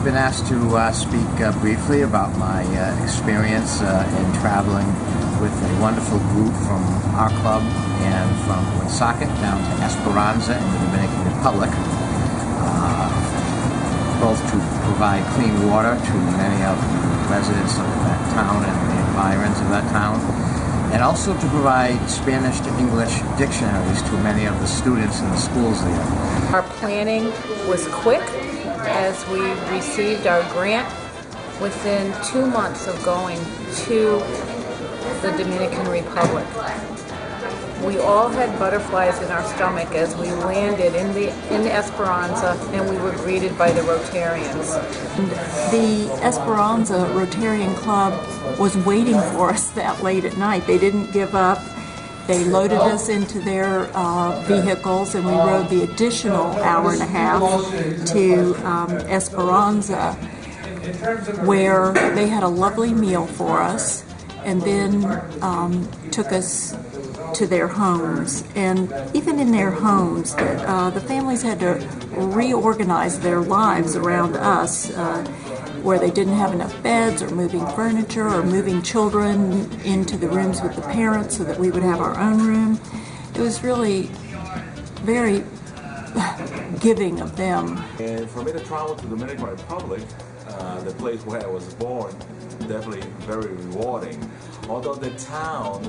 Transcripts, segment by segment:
I've been asked to speak briefly about my experience in traveling with a wonderful group from our club and from Woonsocket down to Esperanza in the Dominican Republic, both to provide clean water to many of the residents of that town and the environs of that town, and also to provide Spanish to English dictionaries to many of the students in the schools there. Our planning was quick as we received our grant within 2 months of going to the Dominican Republic. We all had butterflies in our stomach as we landed in Esperanza, and we were greeted by the Rotarians. The Esperanza Rotarian Club was waiting for us that late at night. They didn't give up. They loaded us into their vehicles, and we rode the additional hour and a half to Esperanza, where they had a lovely meal for us, and then took us to their homes. And even in their homes, the families had to reorganize their lives around us, where they didn't have enough beds, or moving furniture, or moving children into the rooms with the parents so that we would have our own room. It was really very giving of them. And for me to travel to the Dominican Republic, the place where I was born, definitely very rewarding. Although the town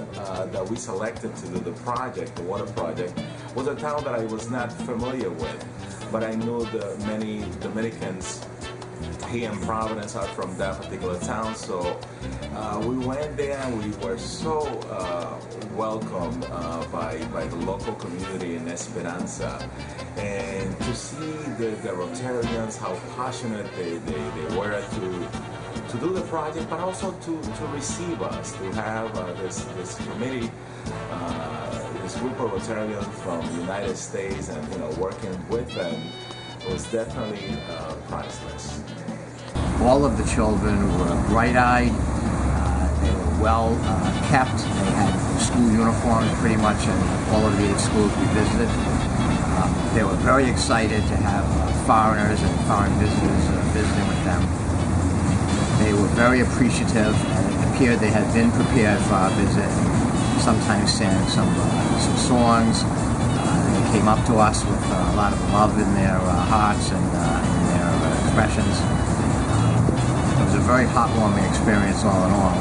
that we selected to do the project, the water project, was a town that I was not familiar with, but I knew the many Dominicans here in Providence are from that particular town, so we went there and we were so welcomed by the local community in Esperanza. And to see the Rotarians, how passionate they were to do the project, but also to receive us, to have this committee, this group of Rotarians from the United States, and working with them was definitely priceless. All of the children were bright-eyed, they were well kept, they had school uniforms pretty much in all of the 8 schools we visited. They were very excited to have foreigners and foreign visitors visiting with them. They were very appreciative, and it appeared they had been prepared for our visit, sometimes sang some songs. They came up to us with a lot of love in their hearts and in their expressions. It was a very heartwarming experience all in all.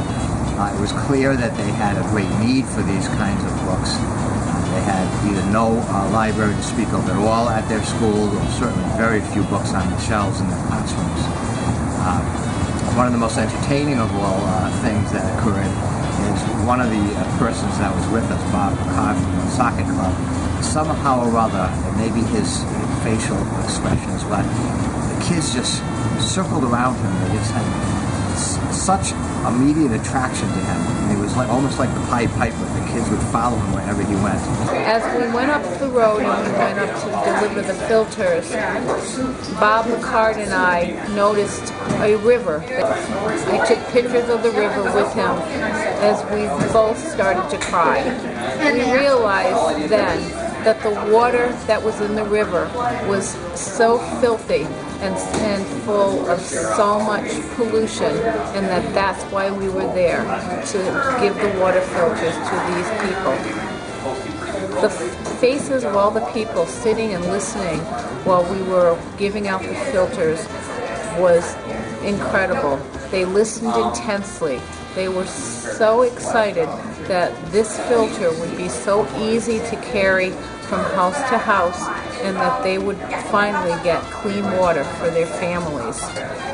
It was clear that they had a great need for these kinds of books. They had either no library to speak of at all at their school, or certainly very few books on the shelves in their classrooms. One of the most entertaining of all things that occurred is one of the persons that was with us, Bob from the Woonsocket Club, somehow or other, and maybe his facial expressions, but the kids just circled around him. They just had such immediate attraction to him. It was almost like the Pied Piper. The kids would follow him wherever he went. As we went up the road and we went up to deliver the filters, Bob McCart and I noticed a river. I took pictures of the river with him as we both started to cry. We realized then that the water that was in the river was so filthy and full of so much pollution, and that's why we were there, to give the water filters to these people. The faces of all the people sitting and listening while we were giving out the filters was incredible. They listened intensely. They were so excited that this filter would be so easy to carry from house to house, and that they would finally get clean water for their families.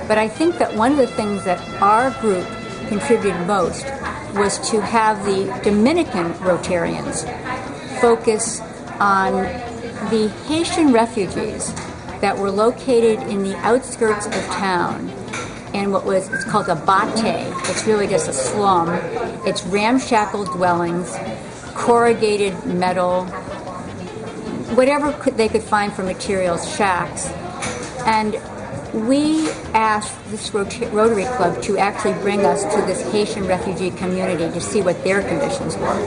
But I think that one of the things that our group contributed most was to have the Dominican Rotarians focus on the Haitian refugees that were located in the outskirts of town in it's called a bate. It's really just a slum. It's ramshackle dwellings, corrugated metal, whatever they could find for materials, shacks. And we asked this Rotary Club to actually bring us to this Haitian refugee community to see what their conditions were.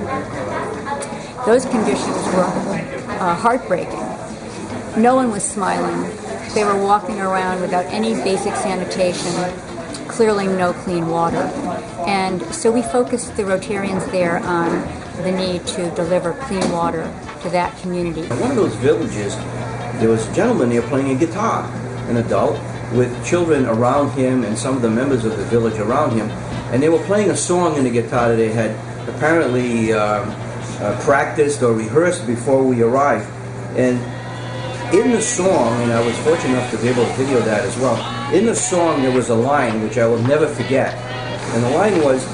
Those conditions were heartbreaking. No one was smiling. They were walking around without any basic sanitation, clearly no clean water. And so we focused the Rotarians there on the need to deliver clean water to that community. In one of those villages, there was a gentleman there playing a guitar, an adult, with children around him and some of the members of the village around him. And they were playing a song in the guitar that they had apparently practiced or rehearsed before we arrived. And in the song, and I was fortunate enough to be able to video that as well, in the song there was a line which I will never forget. And the line was,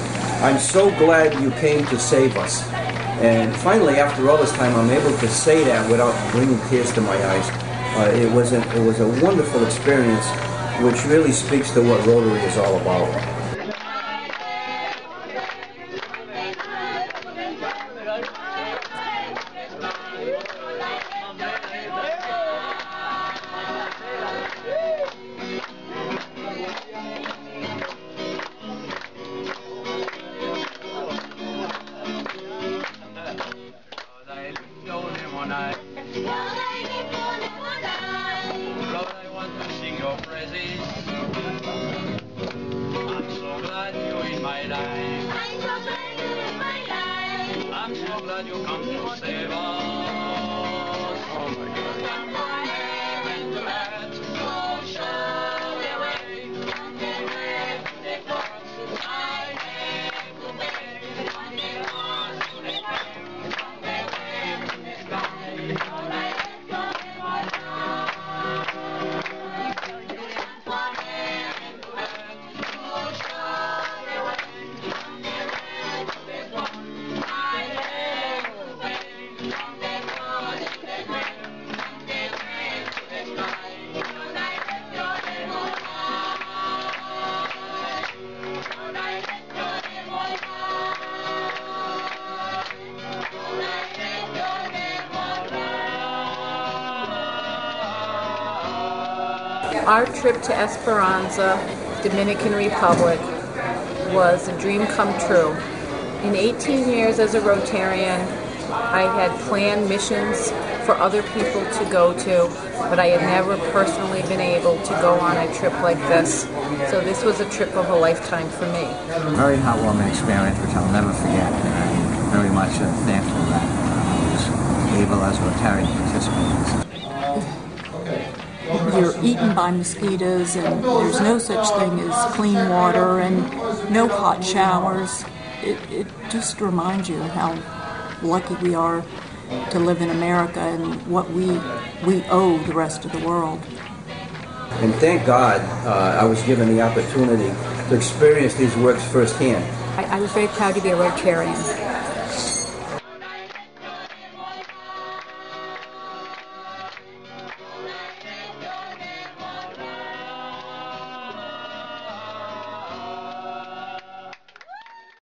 "I'm so glad you came to save us." And finally, after all this time, I'm able to say that without bringing tears to my eyes. It was a wonderful experience, which really speaks to what Rotary is all about. I'm so glad you come to save us. Oh my God. Our trip to Esperanza, Dominican Republic, was a dream come true. In 18 years as a Rotarian, I had planned missions for other people to go to, but I had never personally been able to go on a trip like this. So this was a trip of a lifetime for me. Very heartwarming experience, which I'll never forget, and I'm very much thankful that I was able as a Rotarian to participate. You're eaten by mosquitoes, and there's no such thing as clean water and no hot showers. It just reminds you how lucky we are to live in America and what we owe the rest of the world. And thank God I was given the opportunity to experience these works firsthand. I was very proud to be a Rotarian.